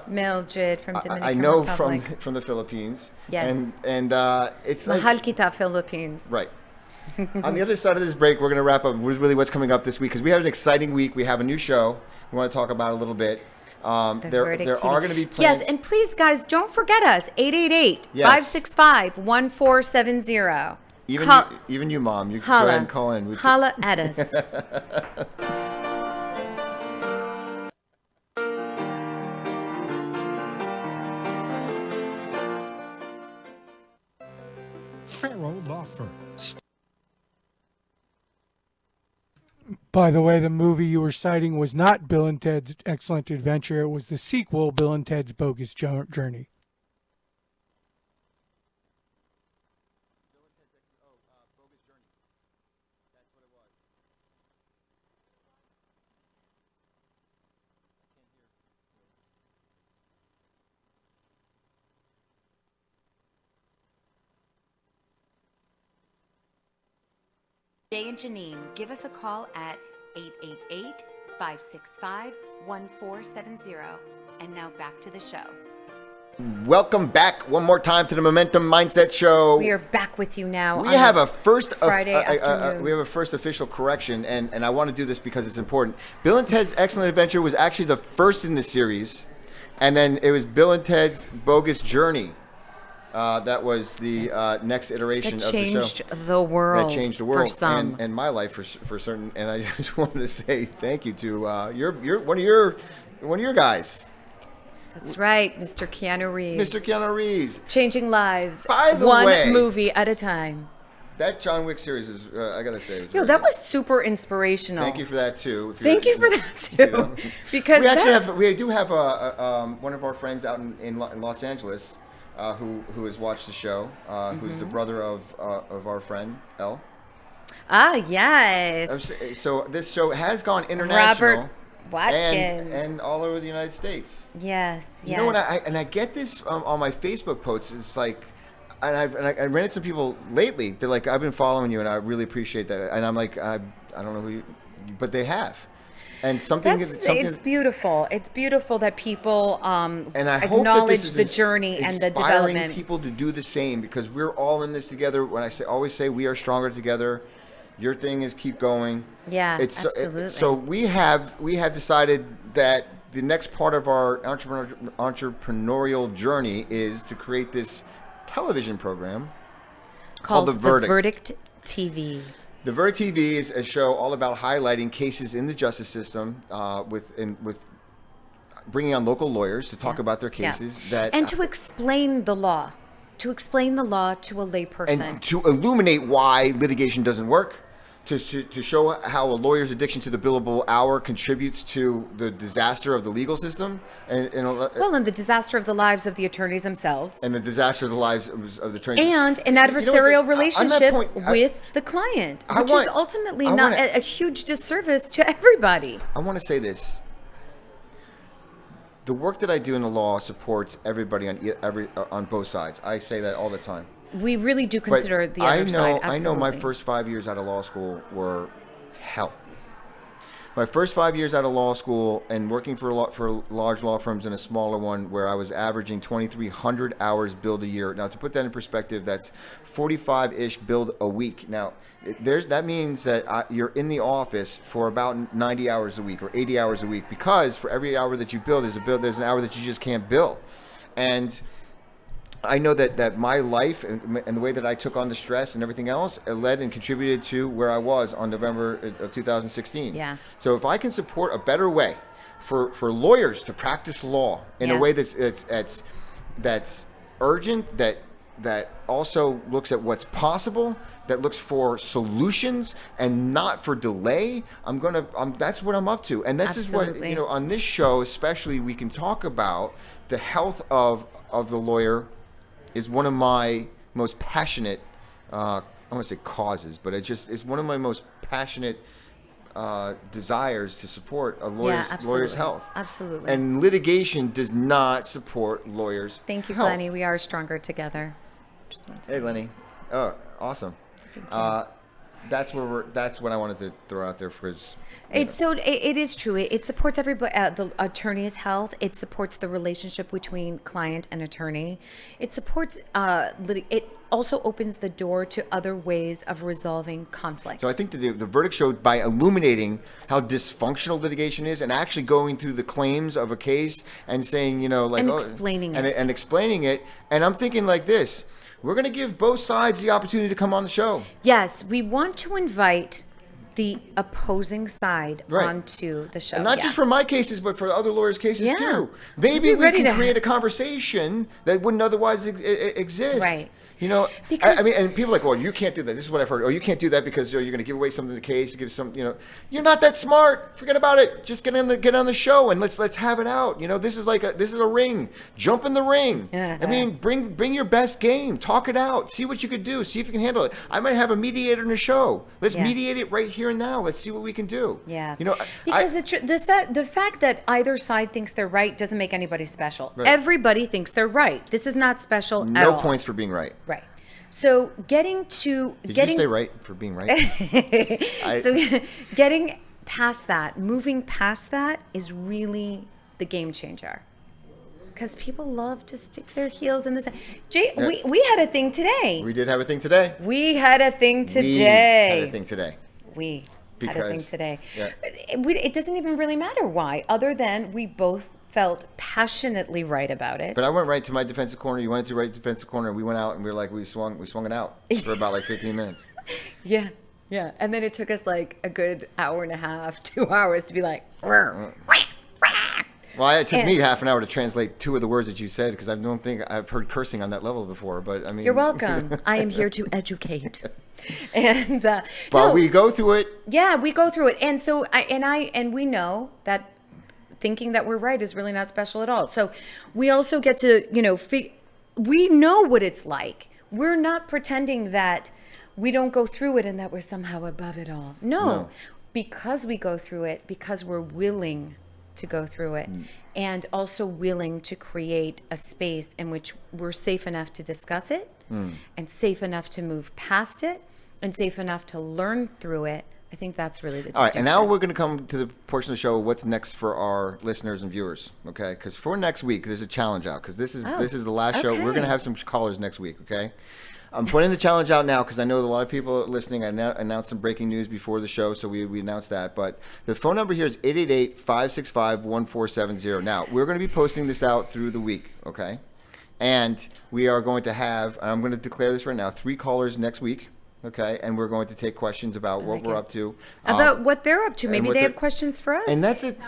Mildred from Dominican I know Republic. from the Philippines. Yes. And it's Mahal like kita, Philippines. right. On the other side of this break, we're going to wrap up with really what's coming up this week because we have an exciting week. We have a new show we want to talk about a little bit. There are going to be plans. Yes, and please, guys, don't forget us. 888-565-1470. Even you, Mom. You Holla. go ahead and call in. Holla at us. Farrow Law Firm. By the way, the movie you were citing was not Bill and Ted's Excellent Adventure. It was the sequel, Bill and Ted's Bogus Journey. Jay and Janine, give us a call at 888-565-1470. And now back to the show. Welcome back one more time to the Momentum Mindset Show. We are back with you now. We have a first Friday afternoon. we have a first official correction, and I want to do this because it's important. Bill and Ted's Excellent Adventure was actually the first in the series, and then it was Bill and Ted's Bogus Journey. That was the next iteration of the show. That changed the world. That changed the world for some. and my life for certain. And I just wanted to say thank you to one of your guys. That's right, Mr. Keanu Reeves. Mr. Keanu Reeves. Changing lives. By the one way, movie at a time. That John Wick series is, I gotta say, that was super inspirational. Thank you for that too. Thank you for that too. Because we do have one of our friends out in Los Angeles. Who has watched the show, who's the brother of our friend, Elle. Ah, yes. So this show has gone international. Robert Watkins. And all over the United States. Yes, You know what? I get this on my Facebook posts. It's like, and I ran into some people lately. They're like, I've been following you, and I really appreciate that. And I'm like, I don't know who you, but they have. And it's beautiful. It's beautiful that people and I acknowledge the journey and the development. Inspiring people to do the same because we're all in this together. When I always say we are stronger together. Your thing is keep going. Yeah, absolutely. So we have decided that the next part of our entrepreneurial journey is to create this television program called The Verdict TV. The Verdict TV is a show all about highlighting cases in the justice system with bringing on local lawyers to talk about their cases and to explain the law, to a layperson, and to illuminate why litigation doesn't work, to show how a lawyer's addiction to the billable hour contributes to the disaster of the legal system, and the disaster of the lives of the attorneys themselves, and the disaster of the lives of the attorneys, and an adversarial relationship with the client, which is ultimately not a huge disservice to everybody. I want to say this. The work that I do in the law supports everybody on both sides. I say that all the time. We really do consider the other side. Absolutely. I know my first 5 years out of law school were hell. My first 5 years out of law school and working for large law firms and a smaller one where I was averaging 2,300 hours billed a year. Now, to put that in perspective, that's 45-ish billed a week. Now, that means that you're in the office for about 90 hours a week or 80 hours a week because for every hour that you bill, there's an hour that you just can't bill. And I know that my life and the way that I took on the stress and everything else led and contributed to where I was on November of 2016. Yeah. So if I can support a better way for lawyers to practice law in a way that's urgent, that also looks at what's possible, that looks for solutions and not for delay, that's what I'm up to. And this is what, on this show especially, we can talk about the health of the lawyer is one of my most passionate, I want to say causes, but it's one of my most passionate desires to support a lawyer's health. Absolutely. And litigation does not support lawyers' Thank you, health. Lenny. We are stronger together. Just want to say Hey, Lenny. Oh, awesome. That's what I wanted to throw out there for his. It is true. It supports everybody, the attorney's health. It supports the relationship between client and attorney. It supports. It also opens the door to other ways of resolving conflict. So I think that the verdict showed by illuminating how dysfunctional litigation is, and actually going through the claims of a case and saying, and explaining it. And explaining it. And I'm thinking like this. We're going to give both sides the opportunity to come on the show. Yes, we want to invite the opposing side onto the show. And not just for my cases, but for other lawyers' cases too. Maybe we can create a conversation that wouldn't otherwise exist. Right. Because, I mean, and people are like, well, you can't do that. This is what I've heard. Oh, you can't do that because you're going to give away something in the case. Give some, you're not that smart. Forget about it. Just get on the show and let's have it out. This is a ring. Jump in the ring. I mean, bring your best game. Talk it out. See what you could do. See if you can handle it. I might have a mediator in the show. Let's mediate it right here and now. Let's see what we can do. Yeah. Because the fact that either side thinks they're right doesn't make anybody special. Right. Everybody thinks they're right. This is not special at all. No points for being right. Right. So Did you say right for being right? Getting past that, moving past that is really the game changer. Because people love to stick their heels in the sand. Jay, we had a thing today. We did have a thing today. We had a thing today. Yeah. It doesn't even really matter why, other than we both felt passionately right about it. But I went right to my defensive corner. You went to right defensive corner. And we went out and we were like, we swung it out for about 15 minutes. Yeah. And then it took us like a good hour and a half, 2 hours to be like, well, it took me half an hour to translate 2 of the words that you said because I don't think I've heard cursing on that level before. But I mean, you're welcome. I am here to educate. And but we go through it. Yeah, we go through it, and so we know that thinking that we're right is really not special at all. So we also get to we know what it's like. We're not pretending that we don't go through it and that we're somehow above it all. No. Because we go through it, because we're willing to go through it, and also willing to create a space in which we're safe enough to discuss it, and safe enough to move past it, and safe enough to learn through it. I think that's really the distinction. All right, and now we're going to come to the portion of the show, what's next for our listeners and viewers, okay? Because for next week, there's a challenge out, because this is the last show. We're going to have some callers next week, okay? I'm putting the challenge out now because I know that a lot of people are listening. I announced some breaking news before the show, so we announced that. But the phone number here is 888-565-1470. Now, we're going to be posting this out through the week, okay? And we are going to have, I'm going to declare this right now, 3 callers next week. Okay, and we're going to take questions about what we're up to. About what they're up to. Maybe they have questions for us. And that's it.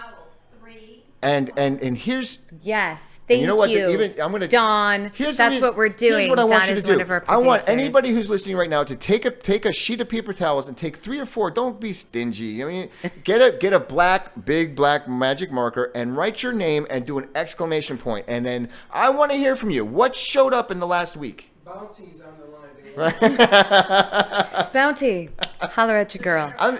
And here's thank you know what, you. I'm gonna Dawn. That's what we're doing. Here's what I want you to do. One of our I want producers. anybody who's listening right now to take a sheet of paper towels and take 3 or 4. Don't be stingy. I mean, get a big black magic marker and write your name and do an exclamation point. And then I want to hear from you. What showed up in the last week? Bounty's on the line. Bounty, holler at your girl. I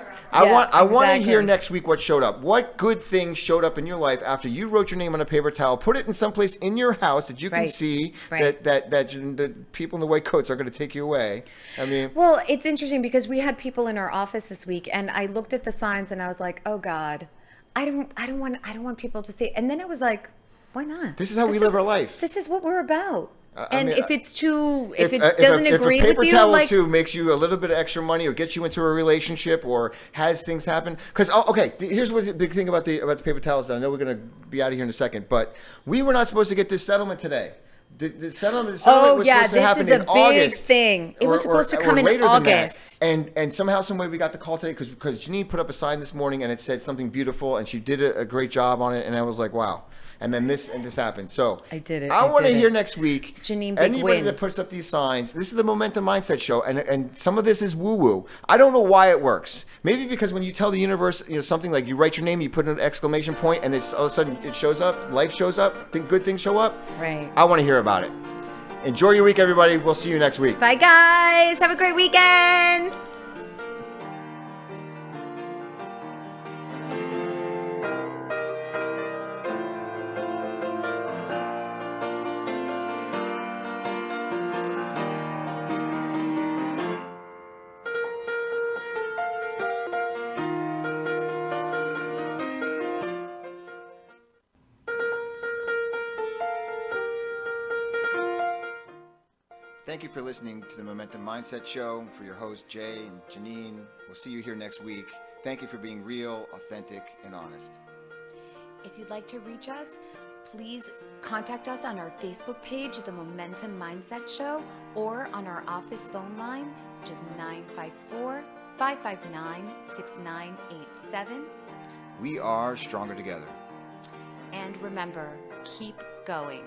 want to hear next week what showed up. What good thing showed up in your life after you wrote your name on a paper towel, put it in some place in your house that you can see that people in the white coats are going to take you away. I mean, well, it's interesting because we had people in our office this week, and I looked at the signs and I was like, oh God, I don't want people to see. And then I was like, why not? This is how we live our life. This is what we're about. And I mean, if it doesn't agree with you, if a paper towel or 2 makes you a little bit of extra money or gets you into a relationship or has things happen, because here's what the big thing about the paper towels. I know we're going to be out of here in a second, but we were not supposed to get this settlement today. The settlement Oh was yeah, supposed to this happen is a in big August. thing. It was supposed to come in later than that. August. And somehow, some way, we got the call today because Janine put up a sign this morning and it said something beautiful, and she did a great job on it, and I was like, wow. And then this happened. So I did it. I I want to did hear it. next week. Janine, big anybody win. that puts up these signs. This is the Momentum Mindset Show, and some of this is woo woo. I don't know why it works. Maybe because when you tell the universe, something like you write your name, you put an exclamation point, and it's all of a sudden it shows up. Life shows up. Good things show up. Right. I want to hear about it. Enjoy your week, everybody. We'll see you next week. Bye, guys. Have a great weekend. Thank you for listening to the Momentum Mindset Show. For your hosts, Jay and Janine, we'll see you here next week. Thank you for being real, authentic, and honest. If you'd like to reach us, please contact us on our Facebook page, The Momentum Mindset Show, or on our office phone line, which is 954-559-6987. We are stronger together. And remember, keep going.